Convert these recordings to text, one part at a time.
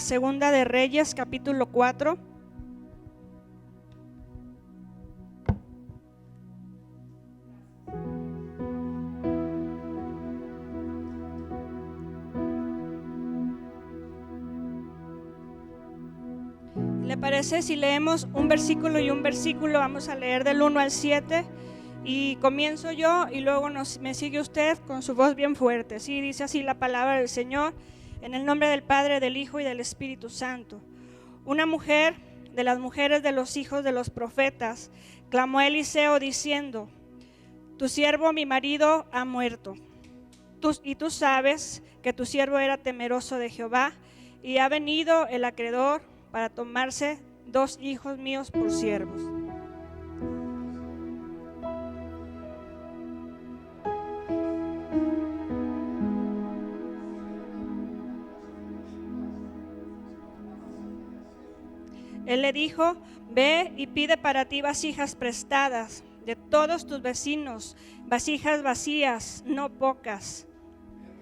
Segunda de Reyes, capítulo 4. ¿Le parece si leemos un versículo y un versículo? Vamos a leer del 1 al 7 y comienzo yo y luego me sigue usted con su voz bien fuerte. Sí, dice así la palabra del Señor, en el nombre del Padre, del Hijo y del Espíritu Santo. Una mujer de las mujeres de los hijos de los profetas clamó a Eliseo diciendo: tu siervo mi marido ha muerto, y tú sabes que tu siervo era temeroso de Jehová, y ha venido el acreedor para tomarse 2 hijos míos por siervos. Él le dijo: ve y pide para ti vasijas prestadas de todos tus vecinos, vasijas vacías, no pocas.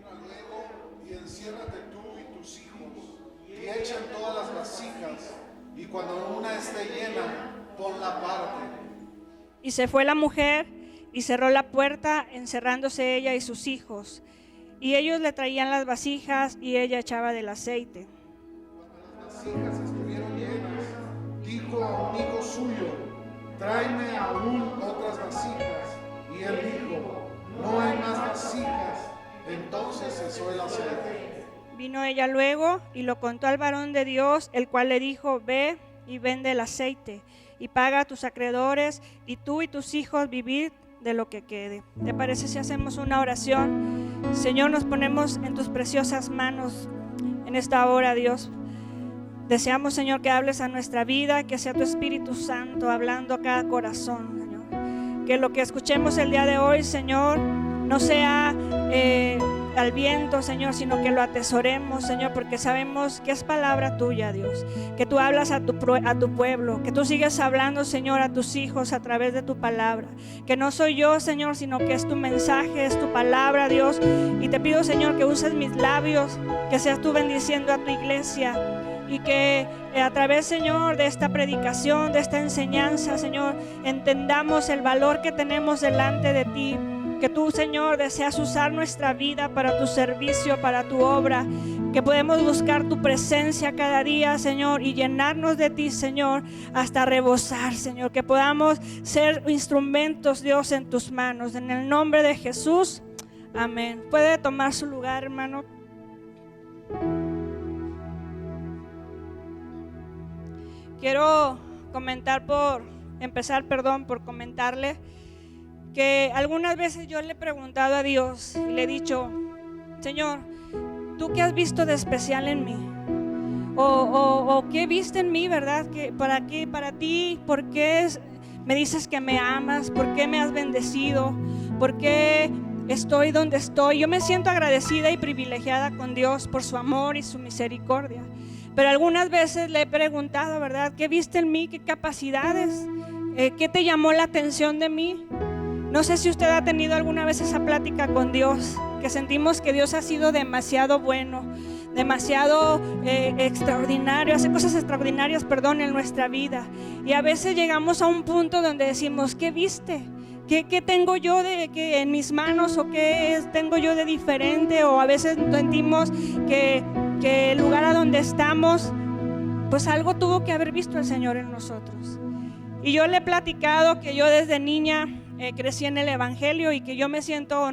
Entra luego y enciérrate tú y tus hijos, y echan todas las vasijas, y cuando una esté llena, ponla aparte. Y se fue la mujer y cerró la puerta, encerrándose ella y sus hijos. Y ellos le traían las vasijas y ella echaba del aceite. Cuando las vasijas estuvieron llenas, dijo a un hijo suyo: tráeme aún otras vasijas. Y él dijo: no hay más vasijas. Entonces cesó el aceite. Vino ella luego y lo contó al varón de Dios, el cual le dijo: ve y vende el aceite y paga a tus acreedores, y tú y tus hijos vivid de lo que quede. ¿Te parece si hacemos una oración? Señor, nos ponemos en tus preciosas manos en esta hora, Dios. Deseamos, Señor, que hables a nuestra vida, que sea tu Espíritu Santo hablando a cada corazón, Señor. Que lo que escuchemos el día de hoy, Señor, no sea al viento, Señor, sino que lo atesoremos, Señor, porque sabemos que es palabra tuya, Dios. Que tú hablas a tu pueblo, que tú sigues hablando, Señor, a tus hijos a través de tu palabra. Que no soy yo, Señor, sino que es tu mensaje, es tu palabra, Dios. Y te pido, Señor, que uses mis labios, que seas tú bendiciendo a tu iglesia. Y que a través, Señor, de esta predicación, de esta enseñanza, Señor, entendamos el valor que tenemos delante de ti. Que tú, Señor, deseas usar nuestra vida para tu servicio, para tu obra. Que podemos buscar tu presencia cada día, Señor, y llenarnos de ti, Señor, hasta rebosar, Señor. Que podamos ser instrumentos, Dios, en tus manos. En el nombre de Jesús, amén. Puede tomar su lugar, hermano. Quiero por comentarle que algunas veces yo le he preguntado a Dios y le he dicho: Señor, ¿tú qué has visto de especial en mí? O ¿qué viste en mí, verdad? ¿Para ti? ¿Por qué me dices que me amas? ¿Por qué me has bendecido? ¿Por qué estoy donde estoy? Yo me siento agradecida y privilegiada con Dios por su amor y su misericordia. Pero algunas veces le he preguntado, ¿verdad? ¿Qué viste en mí? ¿Qué capacidades? ¿Qué te llamó la atención de mí? No sé si usted ha tenido alguna vez esa plática con Dios, que sentimos que Dios ha sido demasiado bueno, demasiado extraordinario, hace cosas extraordinarias, en nuestra vida. Y a veces llegamos a un punto donde decimos: ¿qué viste? ¿Qué tengo yo en mis manos? ¿O qué tengo yo de diferente? O a veces sentimos que el lugar a donde estamos, pues algo tuvo que haber visto el Señor en nosotros. Y yo le he platicado que yo desde niña crecí en el Evangelio y que yo me siento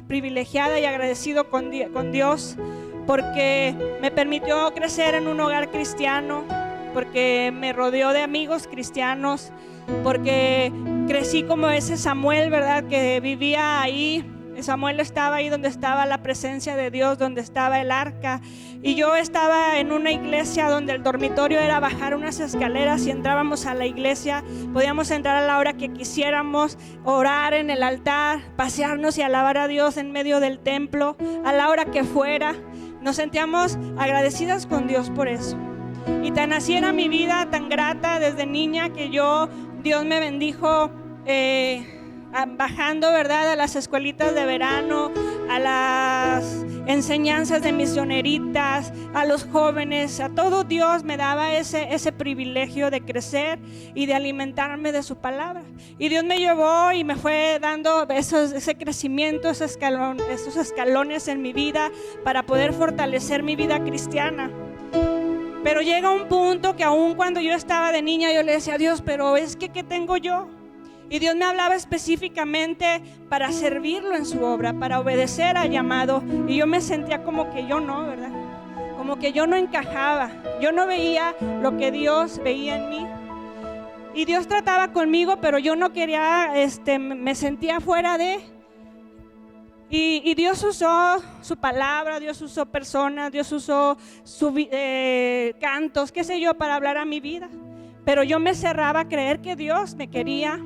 privilegiada y agradecido con Dios, porque me permitió crecer en un hogar cristiano, porque me rodeó de amigos cristianos, porque crecí como ese Samuel, ¿verdad? Que vivía ahí. Samuel estaba ahí donde estaba la presencia de Dios, donde estaba el arca. Y yo estaba en una iglesia donde el dormitorio era bajar unas escaleras y entrábamos a la iglesia. Podíamos entrar a la hora que quisiéramos, orar en el altar, pasearnos y alabar a Dios en medio del templo, a la hora que fuera. Nos sentíamos agradecidas con Dios por eso. Y tan así era mi vida, tan grata desde niña, que Dios me bendijo bajando, ¿verdad?, a las escuelitas de verano, a las enseñanzas de misioneritas, a los jóvenes, a todo. Dios me daba ese privilegio de crecer y de alimentarme de su palabra. Y Dios me llevó y me fue dando ese crecimiento, esos escalones en mi vida para poder fortalecer mi vida cristiana. Pero llega un punto que aún cuando yo estaba de niña, yo le decía a Dios, pero es que ¿qué tengo yo? Y Dios me hablaba específicamente para servirlo en su obra, para obedecer al llamado. Y yo me sentía como que yo no, ¿verdad? Como que yo no encajaba. Yo no veía lo que Dios veía en mí. Y Dios trataba conmigo, pero yo no quería, me sentía fuera de. Y Dios usó su palabra, Dios usó personas, Dios usó cantos, qué sé yo, para hablar a mi vida. Pero yo me cerraba a creer que Dios me quería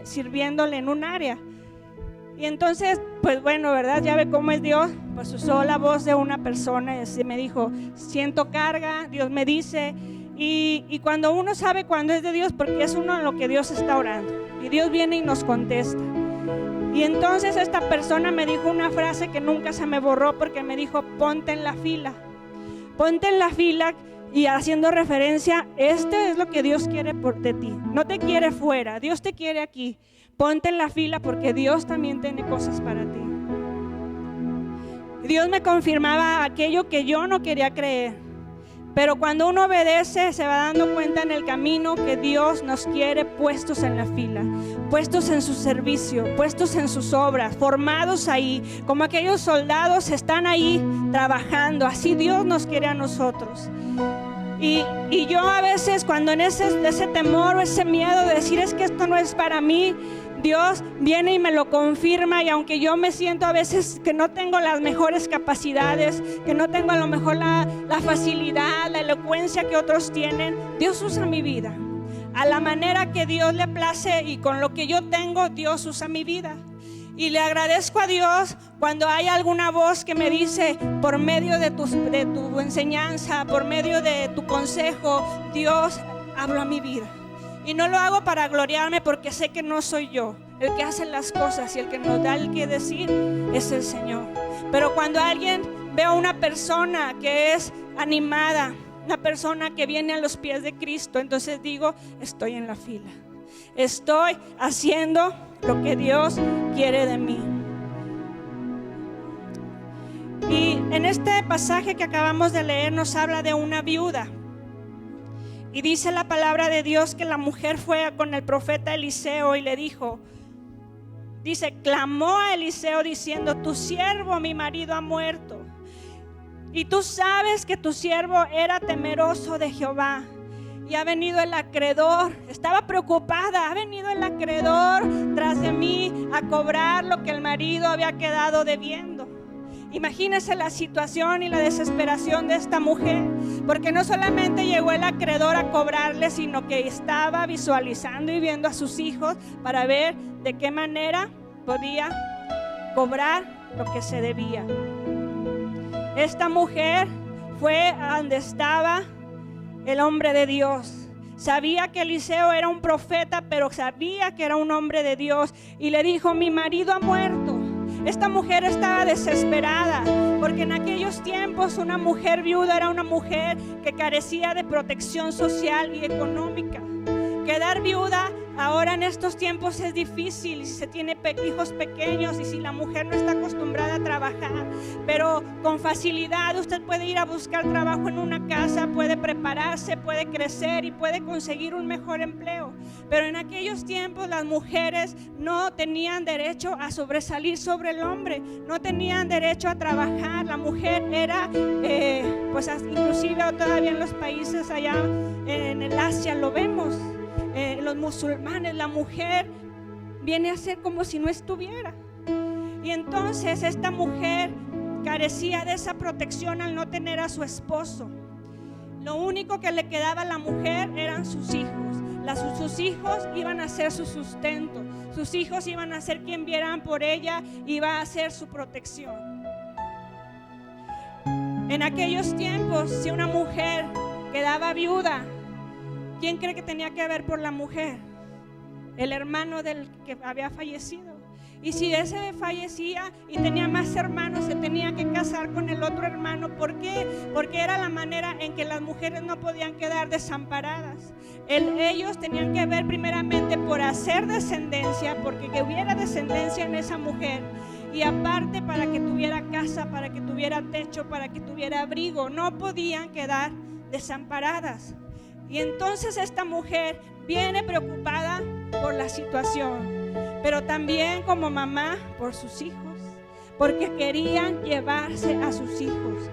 sirviéndole en un área. Y entonces, pues bueno, ¿verdad? Ya ve cómo es Dios. Pues usó la voz de una persona y me dijo, siento carga, Dios me dice. Y cuando uno sabe cuándo es de Dios, porque es uno en lo que Dios está orando. Y Dios viene y nos contesta. Y entonces esta persona me dijo una frase que nunca se me borró, porque me dijo, ponte en la fila. Ponte en la fila. Y haciendo referencia, es lo que Dios quiere de ti. No te quiere fuera, Dios te quiere aquí. Ponte en la fila porque Dios también tiene cosas para ti. Dios me confirmaba aquello que yo no quería creer. Pero cuando uno obedece, se va dando cuenta en el camino que Dios nos quiere puestos en la fila, puestos en su servicio, puestos en sus obras, formados ahí, como aquellos soldados están ahí trabajando. Así Dios nos quiere a nosotros. Y yo a veces, cuando en ese temor o ese miedo de decir es que esto no es para mí, Dios viene y me lo confirma. Y aunque yo me siento a veces que no tengo las mejores capacidades, que no tengo a lo mejor la facilidad, la elocuencia que otros tienen, Dios usa mi vida a la manera que Dios le place, y con lo que yo tengo, Dios usa mi vida. Y le agradezco a Dios cuando hay alguna voz que me dice, por medio de tu enseñanza, por medio de tu consejo, Dios habla a mi vida. Y no lo hago para gloriarme, porque sé que no soy yo el que hace las cosas, y el que nos da el que decir es el Señor. Pero cuando alguien ve a una persona que es animada, una persona que viene a los pies de Cristo, entonces digo, estoy en la fila. Estoy haciendo lo que Dios quiere de mí. Y en este pasaje que acabamos de leer nos habla de una viuda. Y dice la palabra de Dios que la mujer fue con el profeta Eliseo y le dijo, clamó a Eliseo diciendo, tu siervo, mi marido, ha muerto. Y tú sabes que tu siervo era temeroso de Jehová. Y ha venido el acreedor, estaba preocupada, ha venido el acreedor tras de mí a cobrar lo que el marido había quedado debiendo. Imagínese la situación y la desesperación de esta mujer, porque no solamente llegó el acreedor a cobrarle, sino que estaba visualizando y viendo a sus hijos para ver de qué manera podía cobrar lo que se debía. Esta mujer fue a donde estaba el hombre de Dios. Sabía que Eliseo era un profeta, pero sabía que era un hombre de Dios, y le dijo, mi marido ha muerto. Esta mujer estaba desesperada, porque en aquellos tiempos una mujer viuda era una mujer que carecía de protección social y económica. Quedar viuda ahora en estos tiempos es difícil, si se tiene hijos pequeños y si la mujer no está acostumbrada a trabajar, pero con facilidad usted puede ir a buscar trabajo en una casa, puede prepararse, puede crecer y puede conseguir un mejor empleo. Pero en aquellos tiempos las mujeres no tenían derecho a sobresalir sobre el hombre, no tenían derecho a trabajar. La mujer era, pues inclusive todavía en los países allá en el Asia lo vemos. Los musulmanes, la mujer viene a ser como si no estuviera. Y entonces esta mujer carecía de esa protección al no tener a su esposo. Lo único que le quedaba a la mujer eran sus hijos. Sus hijos iban a ser su sustento, sus hijos iban a ser quien vieran por ella, iba a ser su protección. En aquellos tiempos, si una mujer quedaba viuda, ¿quién cree que tenía que ver por la mujer? El hermano del que había fallecido. Y si ese fallecía y tenía más hermanos, se tenía que casar con el otro hermano. ¿Por qué? Porque era la manera en que las mujeres no podían quedar desamparadas. Ellos tenían que ver primeramente por hacer descendencia, porque que hubiera descendencia en esa mujer. Y aparte para que tuviera casa, para que tuviera techo, para que tuviera abrigo. No podían quedar desamparadas. Y entonces esta mujer viene preocupada por la situación, pero también como mamá por sus hijos, porque querían llevarse a sus hijos.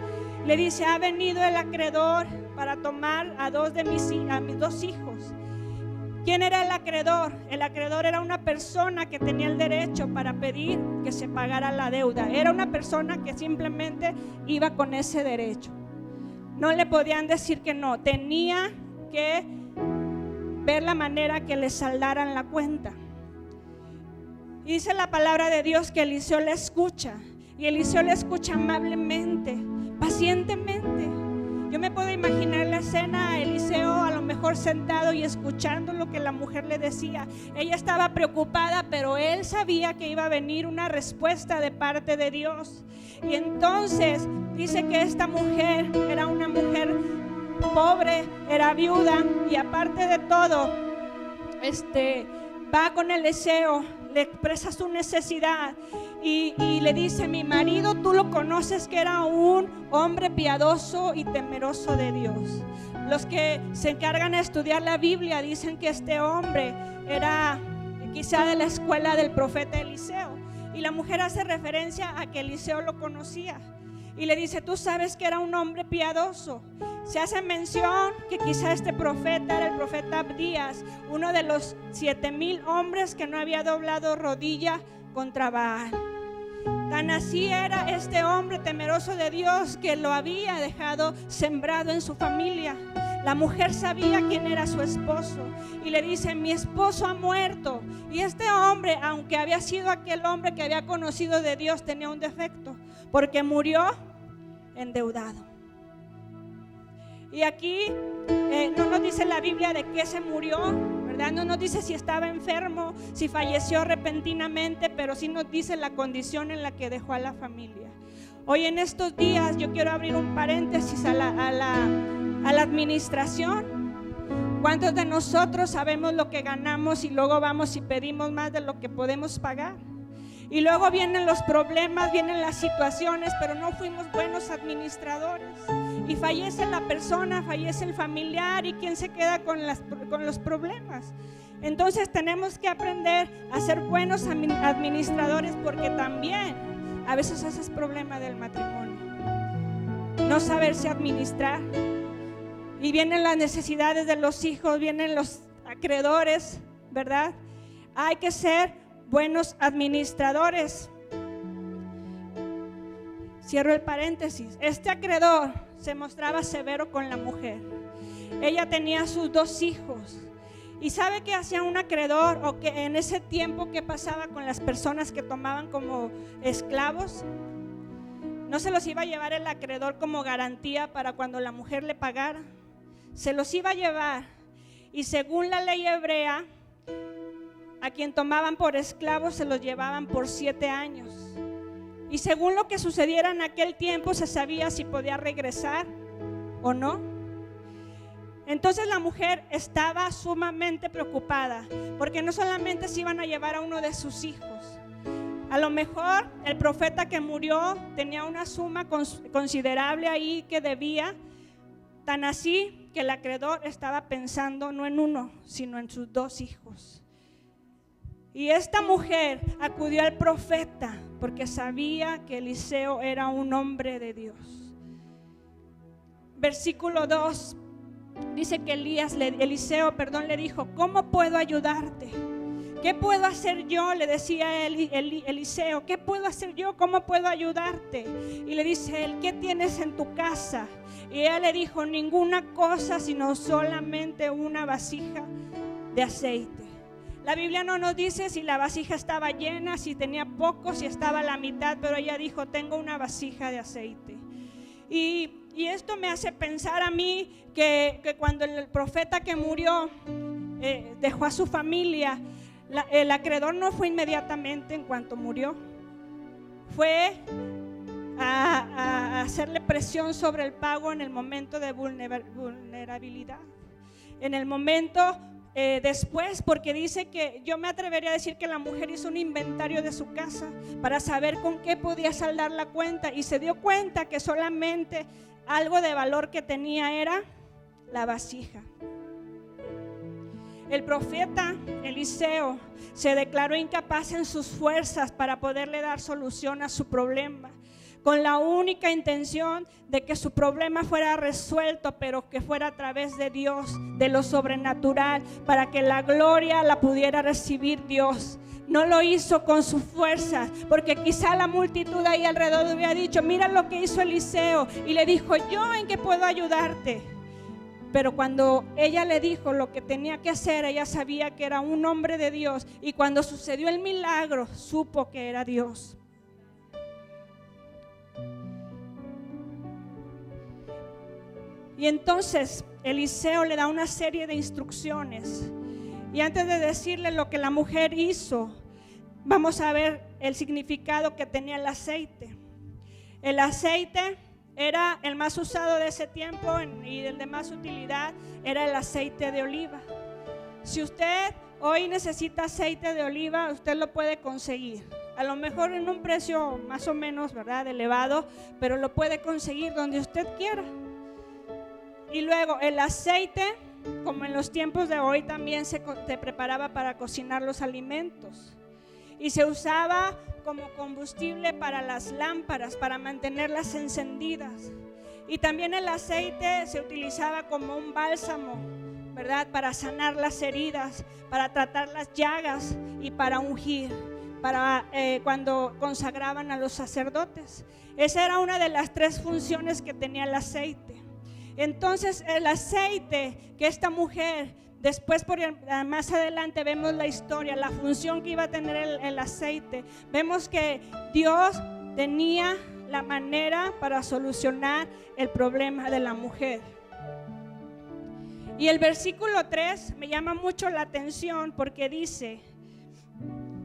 Le dice: ha venido el acreedor para tomar a mis dos hijos. ¿Quién era el acreedor? El acreedor era una persona que tenía el derecho para pedir que se pagara la deuda. Era una persona que simplemente iba con ese derecho. No le podían decir que no. Tenía que ver la manera que le saldaran la cuenta. Y dice la palabra de Dios que Eliseo le escucha. Y Eliseo le escucha amablemente, pacientemente. Yo me puedo imaginar la escena, a Eliseo a lo mejor sentado y escuchando lo que la mujer le decía. Ella estaba preocupada, pero él sabía que iba a venir una respuesta de parte de Dios. Y entonces dice que esta mujer era una mujer pobre, era viuda, y aparte de todo, va con Eliseo, le expresa su necesidad y le dice: mi marido, tú lo conoces, que era un hombre piadoso y temeroso de Dios. Los que se encargan de estudiar la Biblia dicen que este hombre era quizá de la escuela del profeta Eliseo, y la mujer hace referencia a que Eliseo lo conocía y le dice: tú sabes que era un hombre piadoso. Se hace mención que quizá este profeta era el profeta Abdías, uno de los 7,000 hombres que no había doblado rodilla contra Baal. Tan así era este hombre temeroso de Dios que lo había dejado sembrado en su familia. La mujer sabía quién era su esposo y le dice: mi esposo ha muerto. Y este hombre, aunque había sido aquel hombre que había conocido de Dios, tenía un defecto, porque murió endeudado. Y aquí no nos dice la Biblia de qué se murió, ¿verdad? No nos dice si estaba enfermo, si falleció repentinamente, pero sí nos dice la condición en la que dejó a la familia. Hoy en estos días yo quiero abrir un paréntesis a la administración. ¿Cuántos de nosotros sabemos lo que ganamos y luego vamos y pedimos más de lo que podemos pagar? Y luego vienen los problemas, vienen las situaciones, pero no fuimos buenos administradores. Y fallece la persona, fallece el familiar, y ¿quién se queda con los problemas? Entonces tenemos que aprender a ser buenos administradores, porque también a veces ese es problema del matrimonio, no saberse administrar. Y vienen las necesidades de los hijos, vienen los acreedores, ¿verdad? Hay que ser buenos administradores. Cierro el paréntesis. Este acreedor se mostraba severo con la mujer. Ella tenía sus 2 hijos. ¿Y sabe qué hacía un acreedor? O que en ese tiempo, ¿qué pasaba con las personas que tomaban como esclavos? No se los iba a llevar el acreedor como garantía para cuando la mujer le pagara. Se los iba a llevar. Y según la ley hebrea, a quien tomaban por esclavos se los llevaban por 7 años. Y según lo que sucediera en aquel tiempo, se sabía si podía regresar o no. Entonces la mujer estaba sumamente preocupada, porque no solamente se iban a llevar a uno de sus hijos. A lo mejor el profeta que murió tenía una suma considerable ahí que debía, tan así que el acreedor estaba pensando no en uno, sino en sus 2 hijos. Y esta mujer acudió al profeta porque sabía que Eliseo era un hombre de Dios. Versículo 2 dice que Eliseo le dijo: ¿cómo puedo ayudarte? ¿Qué puedo hacer yo? Le decía Eliseo, ¿qué puedo hacer yo? ¿Cómo puedo ayudarte? Y le dice él: ¿qué tienes en tu casa? Y ella le dijo: ninguna cosa, sino solamente una vasija de aceite. La Biblia no nos dice si la vasija estaba llena, si tenía poco, si estaba a la mitad, pero ella dijo: tengo una vasija de aceite. Y esto me hace pensar a mí que cuando el profeta que murió dejó a su familia, El acreedor no fue inmediatamente en cuanto murió. Fue a hacerle presión sobre el pago en el momento de vulnerabilidad. En el momento después, porque dice que yo me atrevería a decir que la mujer hizo un inventario de su casa para saber con qué podía saldar la cuenta, y se dio cuenta que solamente algo de valor que tenía era la vasija. El profeta Eliseo se declaró incapaz en sus fuerzas para poderle dar solución a su problema, con la única intención de que su problema fuera resuelto, pero que fuera a través de Dios, de lo sobrenatural, para que la gloria la pudiera recibir Dios. No lo hizo con sus fuerzas, porque quizá la multitud ahí alrededor le hubiera dicho: mira lo que hizo Eliseo, y le dijo: ¿yo en qué puedo ayudarte? Pero cuando ella le dijo lo que tenía que hacer, ella sabía que era un hombre de Dios, y cuando sucedió el milagro, supo que era Dios. Y entonces Eliseo le da una serie de instrucciones, y antes de decirle lo que la mujer hizo, vamos a ver el significado que tenía el aceite. El aceite era el más usado de ese tiempo, y el de más utilidad era el aceite de oliva. Si usted hoy necesita aceite de oliva, usted lo puede conseguir. A lo mejor en un precio más o menos, ¿verdad?, elevado, pero lo puede conseguir donde usted quiera. Y luego el aceite, como en los tiempos de hoy, también se preparaba para cocinar los alimentos, y se usaba como combustible para las lámparas, para mantenerlas encendidas. Y también el aceite se utilizaba como un bálsamo, ¿verdad?, para sanar las heridas, para tratar las llagas y para ungir, para cuando consagraban a los sacerdotes. Esa era una de las 3 funciones que tenía el aceite. Entonces el aceite que esta mujer, después más adelante vemos la historia, la función que iba a tener el aceite. Vemos que Dios tenía la manera para solucionar el problema de la mujer. Y el versículo 3 me llama mucho la atención, porque dice: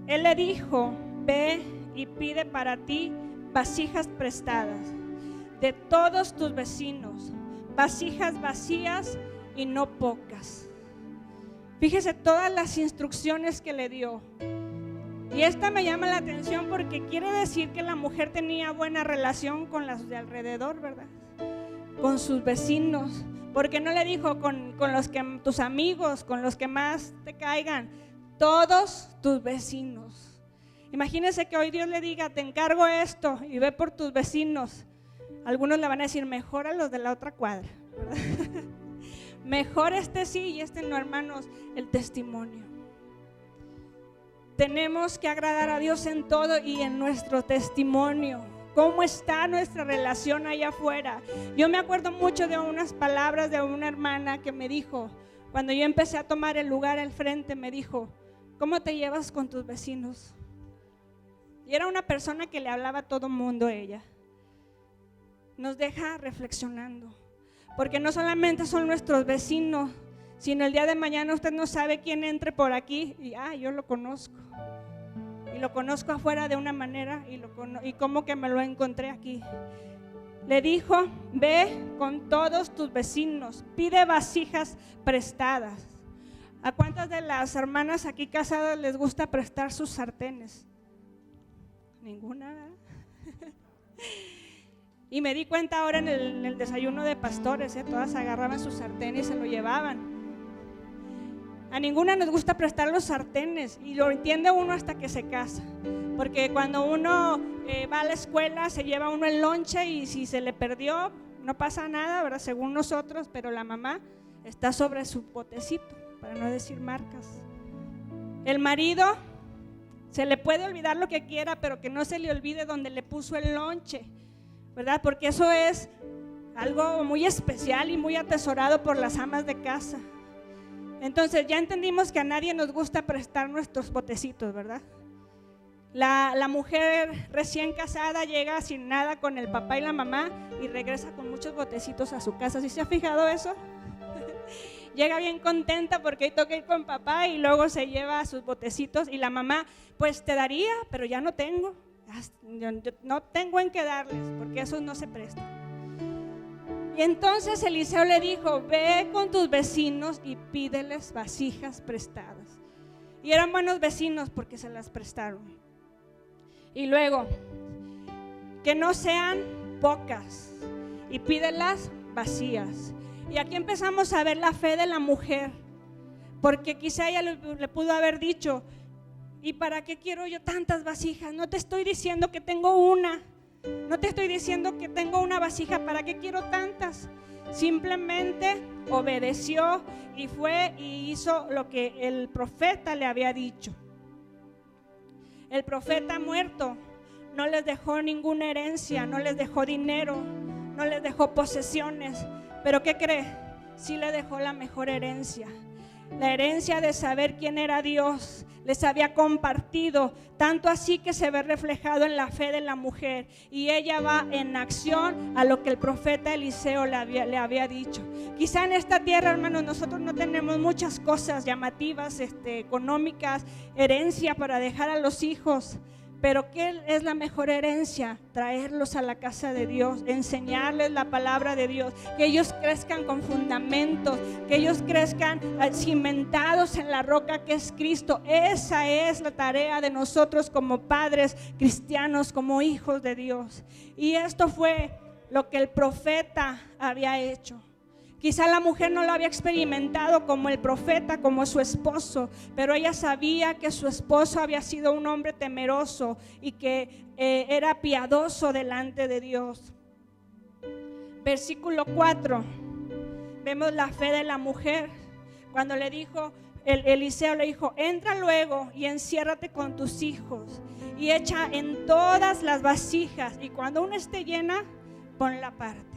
Él le dijo: ve y pide para ti vasijas prestadas de todos tus vecinos, vasijas vacías y no pocas. Fíjese todas las instrucciones que le dio. Y esta me llama la atención porque quiere decir que la mujer tenía buena relación con las de alrededor, ¿verdad? Con sus vecinos. Porque no le dijo con los que tus amigos, con los que más te caigan, todos tus vecinos. Imagínese que hoy Dios le diga: te encargo esto y ve por tus vecinos. Algunos le van a decir: mejor a los de la otra cuadra, ¿verdad? Mejor este sí y este no, hermanos. El testimonio. Tenemos que agradar a Dios en todo y en nuestro testimonio. ¿Cómo está nuestra relación allá afuera? Yo me acuerdo mucho de unas palabras de una hermana que me dijo, cuando yo empecé a tomar el lugar al frente, me dijo: ¿cómo te llevas con tus vecinos? Y era una persona que le hablaba a todo mundo, ella. Nos deja reflexionando, porque no solamente son nuestros vecinos, sino el día de mañana usted no sabe quién entre por aquí y yo lo conozco, y lo conozco afuera de una manera, y como que me lo encontré aquí. Le dijo: ve con todos tus vecinos, pide vasijas prestadas. ¿A cuántas de las hermanas aquí casadas les gusta prestar sus sartenes? Ninguna, ¿verdad? Y me di cuenta ahora en el desayuno de pastores, todas agarraban sus sartenes y se lo llevaban. A ninguna nos gusta prestar los sartenes, y lo entiende uno hasta que se casa, porque cuando uno va a la escuela se lleva uno el lonche, y si se le perdió no pasa nada, ¿verdad?, según nosotros, pero la mamá está sobre su botecito, para no decir marcas. El marido se le puede olvidar lo que quiera, pero que no se le olvide donde le puso el lonche, ¿verdad? Porque eso es algo muy especial y muy atesorado por las amas de casa. Entonces ya entendimos que a nadie nos gusta prestar nuestros botecitos, ¿verdad? La mujer recién casada llega sin nada con el papá y la mamá y regresa con muchos botecitos a su casa. ¿Sí se ha fijado eso? llega bien contenta porque hoy toca ir con papá y luego se lleva sus botecitos y la mamá, pues te daría, pero ya no tengo. Yo no tengo en qué darles porque esos no se prestan. Y entonces Eliseo le dijo, ve con tus vecinos y pídeles vasijas prestadas. Y eran buenos vecinos porque se las prestaron. Y luego, que no sean pocas y pídelas vacías. Y aquí empezamos a ver la fe de la mujer, porque quizá ella le pudo haber dicho, ¿y para qué quiero yo tantas vasijas? No te estoy diciendo que tengo una, no te estoy diciendo que tengo una vasija, ¿para qué quiero tantas? Simplemente obedeció y fue y hizo lo que el profeta le había dicho. El profeta muerto no les dejó ninguna herencia, no les dejó dinero, no les dejó posesiones, pero ¿qué cree? Sí le dejó la mejor herencia. La herencia de saber quién era Dios, les había compartido, tanto así que se ve reflejado en la fe de la mujer. Y ella va en acción a lo que el profeta Eliseo le había dicho. Quizá en esta tierra, hermanos, nosotros no tenemos muchas cosas llamativas, económicas, herencia para dejar a los hijos. Pero ¿qué es la mejor herencia? Traerlos a la casa de Dios, enseñarles la palabra de Dios, que ellos crezcan con fundamentos, que ellos crezcan cimentados en la roca que es Cristo. Esa es la tarea de nosotros como padres cristianos, como hijos de Dios. Y esto fue lo que el profeta había hecho. Quizá la mujer no lo había experimentado como el profeta, como su esposo, pero ella sabía que su esposo había sido un hombre temeroso y que era piadoso delante de Dios. Versículo 4, vemos la fe de la mujer. Cuando le dijo, Eliseo le dijo, entra luego y enciérrate con tus hijos y echa en todas las vasijas y cuando una esté llena, ponla aparte.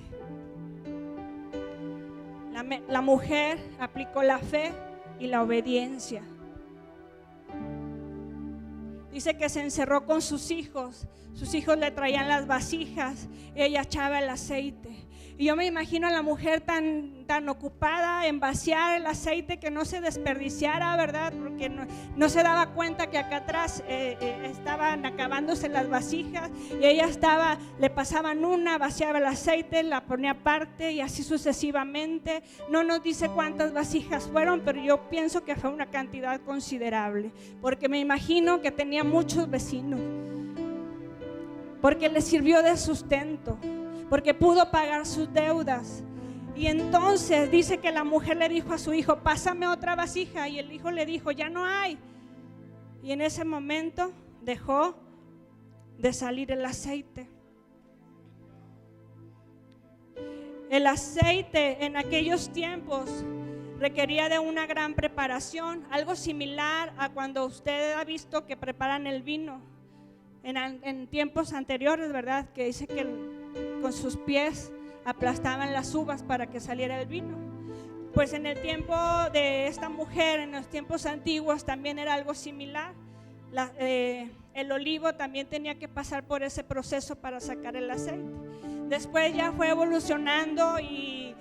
La mujer aplicó la fe y la obediencia. Dice que se encerró con sus hijos le traían las vasijas, ella echaba el aceite. Y yo me imagino a la mujer tan ocupada en vaciar el aceite que no se desperdiciara, ¿verdad? Porque no se daba cuenta que acá atrás estaban acabándose las vasijas y ella le pasaban una, vaciaba el aceite, la ponía aparte y así sucesivamente. No nos dice cuántas vasijas fueron, pero yo pienso que fue una cantidad considerable, porque me imagino que tenía muchos vecinos, porque le sirvió de sustento, porque pudo pagar sus deudas. Y entonces dice que la mujer le dijo a su hijo, pásame otra vasija, y el hijo le dijo, ya no hay. Y en ese momento dejó de salir el aceite. El aceite en aquellos tiempos requería de una gran preparación, algo similar a cuando usted ha visto que preparan el vino en tiempos anteriores, ¿verdad? Que dice que con sus pies aplastaban las uvas para que saliera el vino. Pues en el tiempo de esta mujer, en los tiempos antiguos, también era algo similar. El olivo también tenía que pasar por ese proceso para sacar el aceite. Después ya fue evolucionando y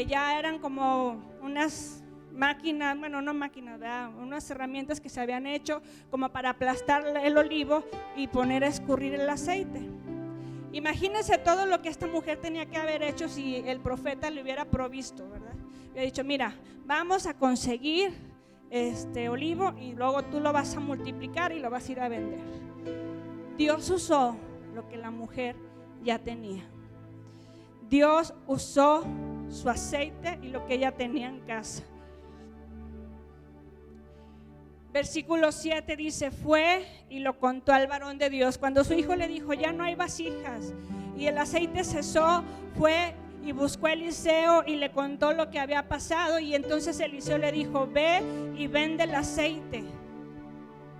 ya eran como unas máquinas, bueno, no máquinas, ¿verdad? Unas herramientas que se habían hecho como para aplastar el olivo y poner a escurrir el aceite. Imagínense todo lo que esta mujer tenía que haber hecho si el profeta le hubiera provisto, ¿verdad? Le hubiera dicho, mira, vamos a conseguir este olivo y luego tú lo vas a multiplicar y lo vas a ir a vender. Dios usó lo que la mujer ya tenía. Dios usó su aceite y lo que ella tenía en casa. Versículo 7 dice, fue y lo contó al varón de Dios. Cuando su hijo le dijo, ya no hay vasijas y el aceite cesó, fue y buscó a Eliseo y le contó lo que había pasado. Y entonces Eliseo le dijo, ve y vende el aceite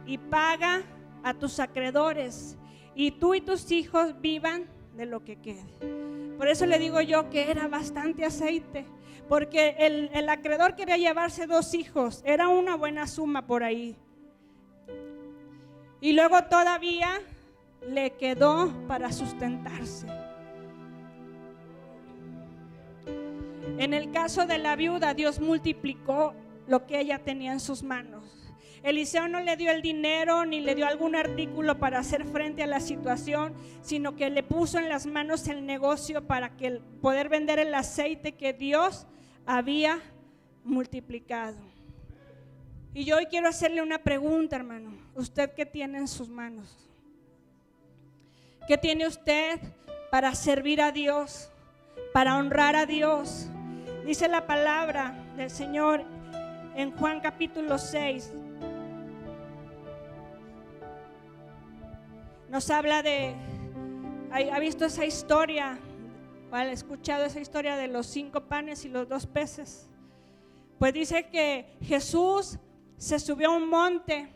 y paga a tus acreedores y tú y tus hijos vivan de lo que quede. Por eso le digo yo que era bastante aceite, porque el acreedor quería llevarse 2 hijos, era una buena suma por ahí. Y luego todavía le quedó para sustentarse. En el caso de la viuda, Dios multiplicó lo que ella tenía en sus manos. Eliseo no le dio el dinero ni le dio algún artículo para hacer frente a la situación, sino que le puso en las manos el negocio para que poder vender el aceite que Dios había multiplicado. Y yo hoy quiero hacerle una pregunta, hermano. ¿Usted qué tiene en sus manos? ¿Qué tiene usted para servir a Dios, para honrar a Dios? Dice la palabra del Señor en Juan capítulo 6. Nos habla de, ¿ha visto esa historia? ¿Ha escuchado esa historia de los 5 panes y los 2 peces? Pues dice que Jesús se subió a un monte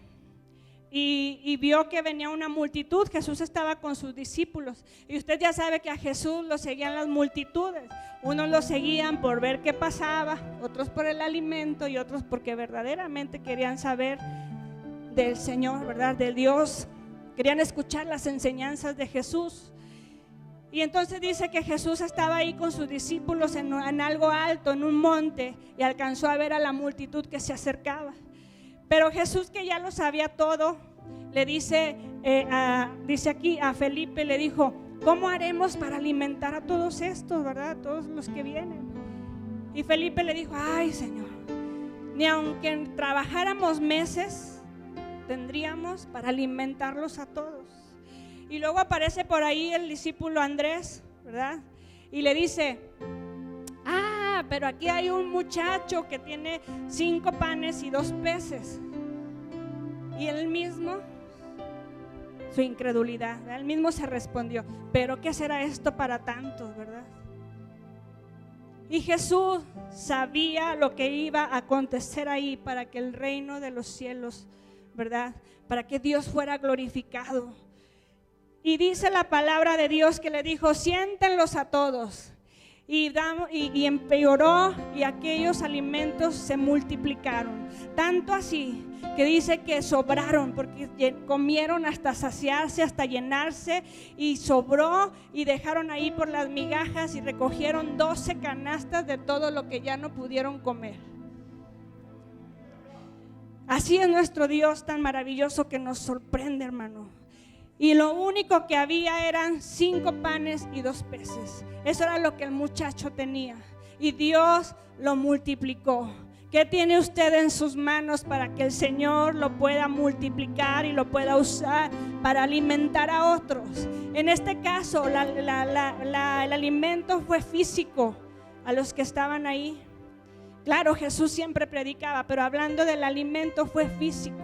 y vio que venía una multitud. Jesús estaba con sus discípulos y usted ya sabe que a Jesús lo seguían las multitudes. Unos lo seguían por ver qué pasaba, otros por el alimento y otros porque verdaderamente querían saber del Señor, ¿verdad? De Dios. Querían escuchar las enseñanzas de Jesús. Y entonces dice que Jesús estaba ahí con sus discípulos en algo alto, en un monte, y alcanzó a ver a la multitud que se acercaba. Pero Jesús, que ya lo sabía todo, le dice, dice aquí a Felipe, le dijo: ¿cómo haremos para alimentar a todos estos, verdad? Todos los que vienen. Y Felipe le dijo: ay, Señor, ni aunque trabajáramos meses tendríamos para alimentarlos a todos. Y luego aparece por ahí el discípulo Andrés, ¿verdad? Y le dice: pero aquí hay un muchacho que tiene 5 panes y 2 peces. Y él mismo, su incredulidad, ¿verdad? Él mismo se respondió: pero ¿qué será esto para tantos, verdad? Y Jesús sabía lo que iba a acontecer ahí para que el reino de los cielos, ¿verdad? Para que Dios fuera glorificado. Y dice la palabra de Dios que le dijo: siéntenlos a todos. Y empeoró, y aquellos alimentos se multiplicaron. Tanto así que dice que sobraron, porque comieron hasta saciarse, hasta llenarse, y sobró, y dejaron ahí por las migajas y recogieron 12 canastas de todo lo que ya no pudieron comer. Así es nuestro Dios tan maravilloso que nos sorprende, hermano. Y lo único que había eran 5 panes y 2 peces. Eso era lo que el muchacho tenía. Y Dios lo multiplicó. ¿Qué tiene usted en sus manos para que el Señor lo pueda multiplicar y lo pueda usar para alimentar a otros? En este caso, el alimento fue físico a los que estaban ahí. Claro, Jesús siempre predicaba, pero hablando del alimento fue físico.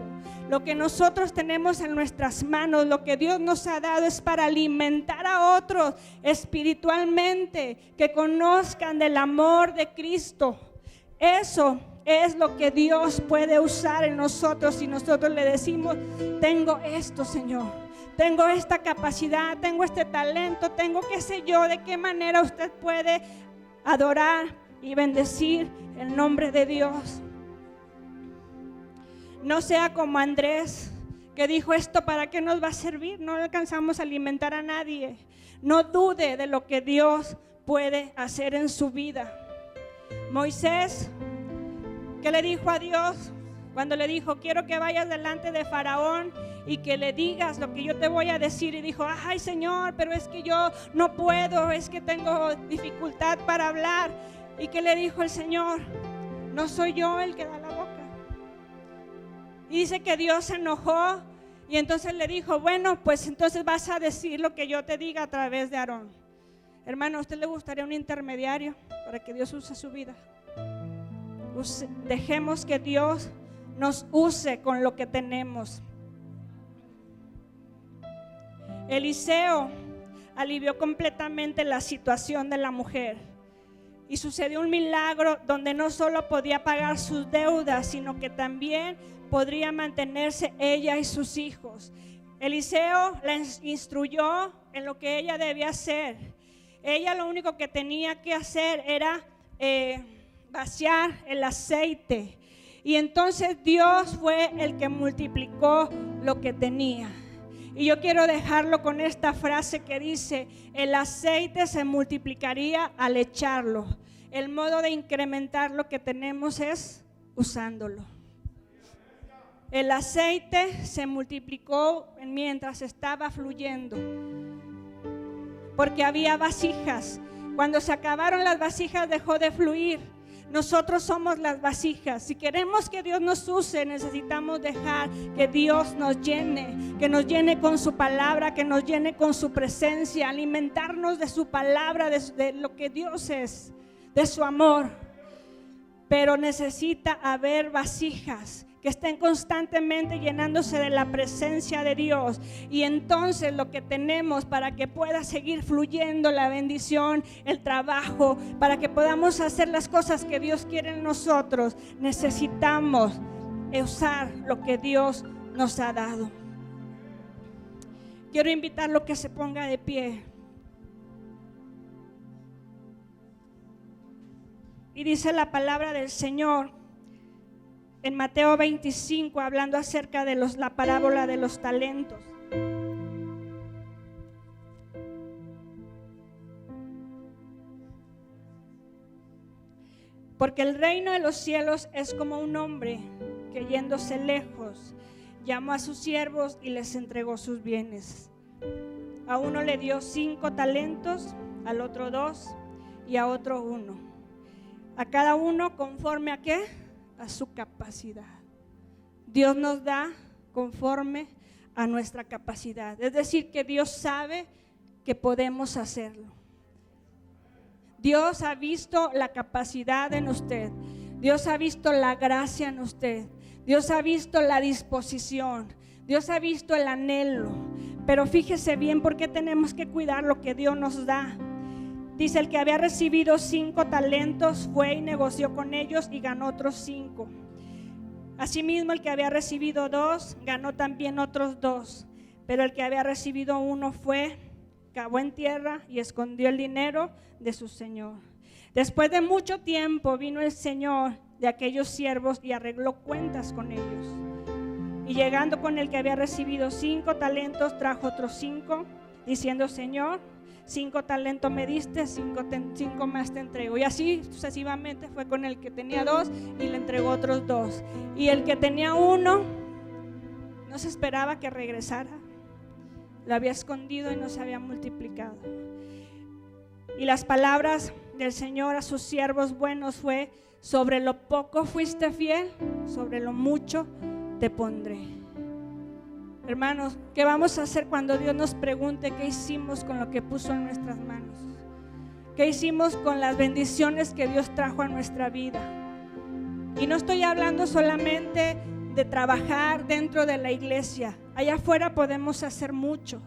Lo que nosotros tenemos en nuestras manos, lo que Dios nos ha dado, es para alimentar a otros espiritualmente, que conozcan del amor de Cristo. Eso es lo que Dios puede usar en nosotros si nosotros le decimos: tengo esto, Señor, tengo esta capacidad, tengo este talento, tengo qué sé yo, de qué manera usted puede adorar y bendecir el nombre de Dios. No sea como Andrés, que dijo: esto para qué nos va a servir, no alcanzamos a alimentar a nadie. No dude de lo que Dios puede hacer en su vida. Moisés, ¿qué le dijo a Dios? Cuando le dijo: quiero que vayas delante de Faraón y que le digas lo que yo te voy a decir. Y dijo: ay, Señor, pero es que yo no puedo, es que tengo dificultad para hablar. ¿Y qué le dijo el Señor? No soy yo el que da la boca. Y dice que Dios se enojó y entonces le dijo: bueno, pues entonces vas a decir lo que yo te diga a través de Aarón. Hermano, ¿a usted le gustaría un intermediario para que Dios use su vida? Dejemos que Dios nos use con lo que tenemos. Eliseo alivió completamente la situación de la mujer. Y sucedió un milagro donde no solo podía pagar sus deudas, sino que también podría mantenerse ella y sus hijos. Eliseo la instruyó en lo que ella debía hacer. Ella lo único que tenía que hacer era vaciar el aceite. Y entonces Dios fue el que multiplicó lo que tenía. Y yo quiero dejarlo con esta frase que dice: el aceite se multiplicaría al echarlo. El modo de incrementar lo que tenemos es usándolo. El aceite se multiplicó mientras estaba fluyendo, porque había vasijas. Cuando se acabaron las vasijas, dejó de fluir. Nosotros somos las vasijas. Si queremos que Dios nos use, necesitamos dejar que Dios nos llene, que nos llene con su palabra, que nos llene con su presencia, alimentarnos de su palabra, de lo que Dios es, de su amor. Pero necesita haber vasijas que estén constantemente llenándose de la presencia de Dios, y entonces lo que tenemos para que pueda seguir fluyendo la bendición, el trabajo, para que podamos hacer las cosas que Dios quiere en nosotros, necesitamos usar lo que Dios nos ha dado. Quiero invitarlo a que se ponga de pie. Y dice la palabra del Señor en Mateo 25, hablando acerca de la parábola de los talentos. Porque el reino de los cielos es como un hombre que, yéndose lejos, llamó a sus siervos y les entregó sus bienes. A uno le dio 5 talentos, al otro 2 y a otro 1. A cada uno conforme a ¿qué? A su capacidad. Dios nos da conforme a nuestra capacidad. Es decir, que Dios sabe que podemos hacerlo. Dios ha visto la capacidad en usted. Dios ha visto la gracia en usted. Dios ha visto la disposición. Dios ha visto el anhelo. Pero fíjese bien, ¿por qué tenemos que cuidar lo que Dios nos da? Dice, el que había recibido 5 talentos fue y negoció con ellos y ganó otros 5. Asimismo, el que había recibido 2 ganó también otros 2. Pero el que había recibido 1 fue, cavó en tierra y escondió el dinero de su señor. Después de mucho tiempo vino el señor de aquellos siervos y arregló cuentas con ellos. Y llegando con el que había recibido 5 talentos, trajo otros 5, diciendo, Señor, 5 talentos me diste, 5 más te entrego. Y así sucesivamente fue con el que tenía 2 y le entregó otros 2. Y el que tenía 1 no se esperaba que regresara. Lo había escondido y no se había multiplicado. Y las palabras del Señor a sus siervos buenos fue, sobre lo poco fuiste fiel, sobre lo mucho te pondré. Hermanos, ¿qué vamos a hacer cuando Dios nos pregunte qué hicimos con lo que puso en nuestras manos? ¿Qué hicimos con las bendiciones que Dios trajo a nuestra vida? Y no estoy hablando solamente de trabajar dentro de la iglesia. Allá afuera podemos hacer mucho.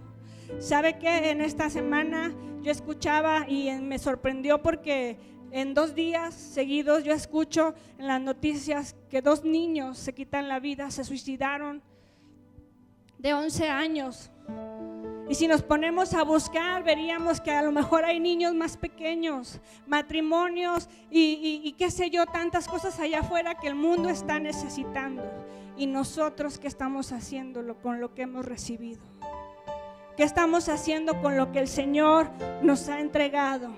¿Sabe qué? En esta semana yo escuchaba y me sorprendió porque en 2 días seguidos yo escucho en las noticias que 2 niños se quitan la vida, se suicidaron, de 11 años. Y si nos ponemos a buscar, veríamos que a lo mejor hay niños más pequeños, matrimonios y qué sé yo, tantas cosas allá afuera que el mundo está necesitando. Y nosotros, ¿qué estamos haciendo con lo que hemos recibido? ¿Qué estamos haciendo con lo que el Señor nos ha entregado?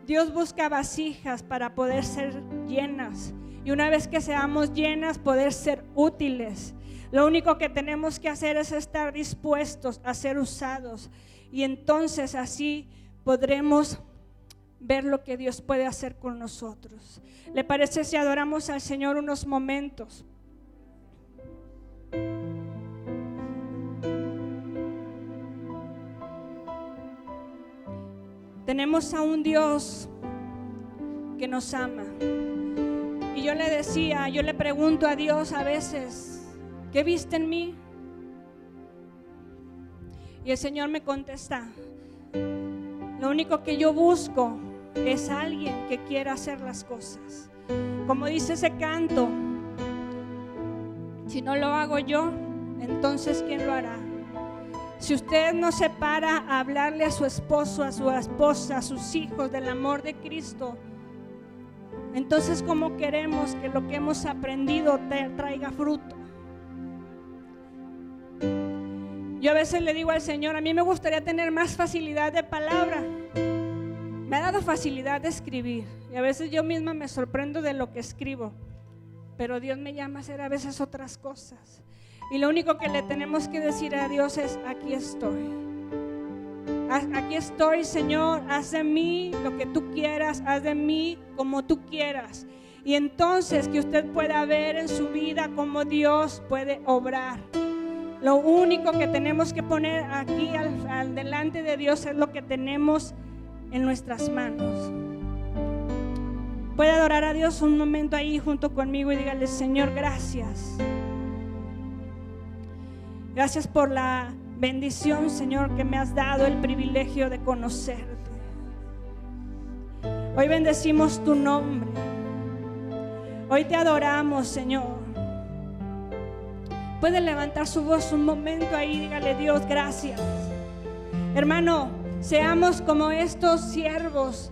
Dios busca vasijas para poder ser llenas. Y una vez que seamos llenas, poder ser útiles. Lo único que tenemos que hacer es estar dispuestos a ser usados. Y entonces así podremos ver lo que Dios puede hacer con nosotros. ¿Le parece si adoramos al Señor unos momentos? Tenemos a un Dios que nos ama. Y yo le pregunto a Dios a veces, ¿qué viste en mí? Y el Señor me contesta, lo único que yo busco es alguien que quiera hacer las cosas. Como dice ese canto, si no lo hago yo, entonces ¿quién lo hará? Si usted no se para a hablarle a su esposo, a su esposa, a sus hijos del amor de Cristo, entonces ¿cómo queremos que lo que hemos aprendido traiga fruto? Yo a veces le digo al Señor, a mí me gustaría tener más facilidad de palabra. Me ha dado facilidad de escribir y a veces yo misma me sorprendo de lo que escribo, pero Dios me llama a hacer a veces otras cosas. Y lo único que le tenemos que decir a Dios es: aquí estoy. Aquí estoy, Señor, haz de mí lo que tú quieras, haz de mí como tú quieras. Y entonces que usted pueda ver en su vida cómo Dios puede obrar. Lo único que tenemos que poner aquí al delante de Dios es lo que tenemos en nuestras manos. Puede adorar a Dios un momento ahí junto conmigo y dígale: Señor, gracias. Gracias por la bendición, Señor, que me has dado el privilegio de conocerte. Hoy bendecimos tu nombre. Hoy te adoramos, Señor. Puede levantar su voz un momento ahí, dígale: Dios, gracias. Hermano, seamos como estos siervos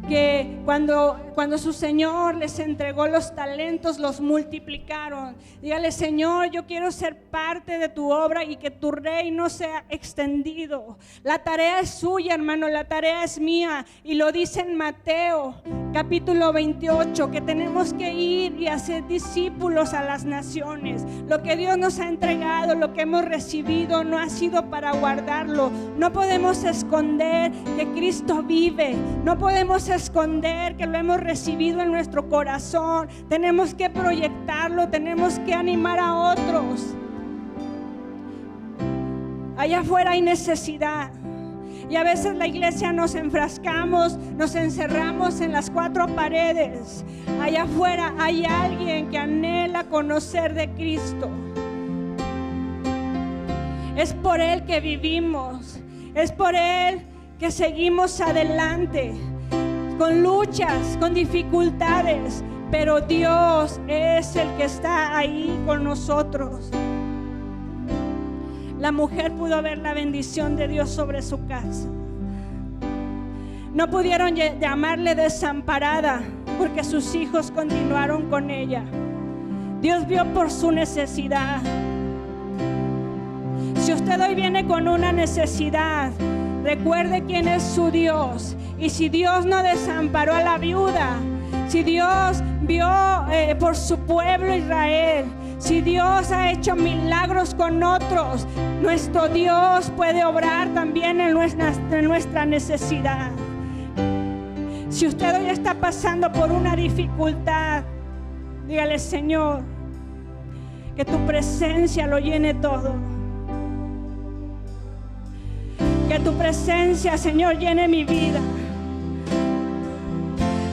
que cuando su Señor les entregó los talentos, los multiplicaron. Dígale: Señor, yo quiero ser parte de tu obra y que tu reino sea extendido. La tarea es suya, hermano, la tarea es mía. Y lo dice en Mateo capítulo 28, que tenemos que ir y hacer discípulos a las naciones. Lo que Dios nos ha entregado, lo que hemos recibido, no ha sido para guardarlo. No podemos esconder que Cristo vive. No podemos esconder que lo hemos recibido en nuestro corazón. Tenemos que proyectarlo, tenemos que animar a otros. Allá afuera hay necesidad. Y a veces la iglesia nos enfrascamos, nos encerramos en las cuatro paredes. Allá afuera hay alguien que anhela conocer de Cristo. Es por Él que vivimos, es por Él que seguimos adelante, con luchas, con dificultades, pero Dios es el que está ahí con nosotros. La mujer pudo ver la bendición de Dios sobre su casa. No pudieron llamarle desamparada porque sus hijos continuaron con ella. Dios vio por su necesidad. Si usted hoy viene con una necesidad, recuerde quién es su Dios. Y si Dios no desamparó a la viuda, si Dios vio por su pueblo Israel, si Dios ha hecho milagros con otros, nuestro Dios puede obrar también en nuestra necesidad. Si usted hoy está pasando por una dificultad, dígale: Señor, que tu presencia lo llene todo. Que tu presencia, Señor, llene mi vida.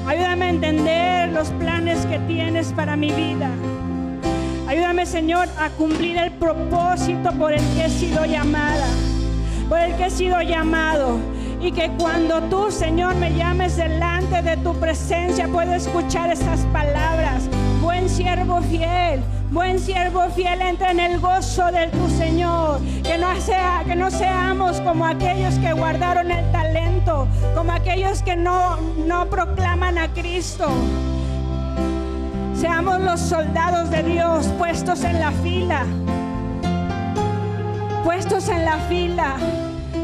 Ayúdame a entender los planes que tienes para mi vida. Ayúdame, Señor, a cumplir el propósito por el que he sido llamada, por el que he sido llamado. Y que cuando tú, Señor, me llames delante de tu presencia, puedo escuchar esas palabras: buen siervo fiel, entra en el gozo de tu Señor. Que no seamos como aquellos que guardaron el talento, como aquellos que no proclaman a Cristo. Seamos los soldados de Dios, puestos en la fila,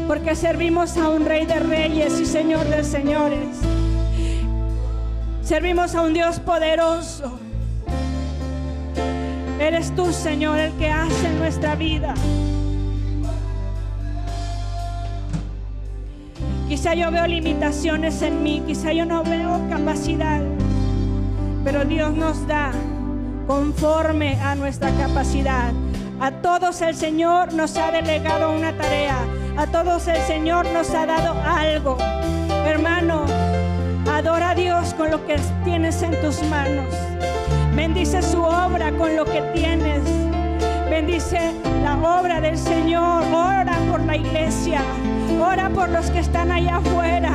porque servimos a un Rey de Reyes y Señor de Señores. Servimos a un Dios poderoso. Eres tú, Señor, el que hace nuestra vida. Quizá yo veo limitaciones en mí, quizá yo no veo capacidad, pero Dios nos da conforme a nuestra capacidad. A todos el Señor nos ha delegado una tarea. A todos el Señor nos ha dado algo. Hermano, adora a Dios con lo que tienes en tus manos. Bendice su obra con lo que tienes. Bendice la obra del Señor. Ora por la iglesia. Ora por los que están allá afuera.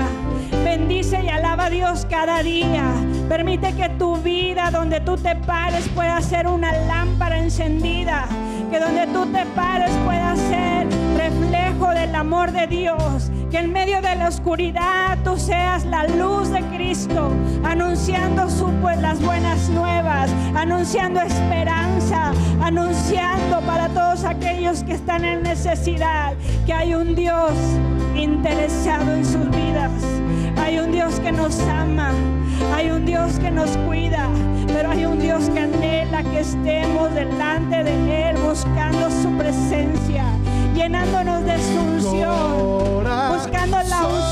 Bendice y alaba a Dios cada día. Permite que tu vida, donde tú te pares, pueda ser una lámpara encendida. Que donde tú te pares pueda ser reflejo del amor de Dios. Que en medio de la oscuridad tú seas la luz de Cristo, anunciando las buenas nuevas, anunciando esperanza, anunciando para todos aquellos que están en necesidad que hay un Dios interesado en sus vidas. Hay un Dios que nos ama, hay un Dios que nos cuida, pero hay un Dios que anhela que estemos delante de Él, buscando su presencia, llenándonos de su unción, buscando la unción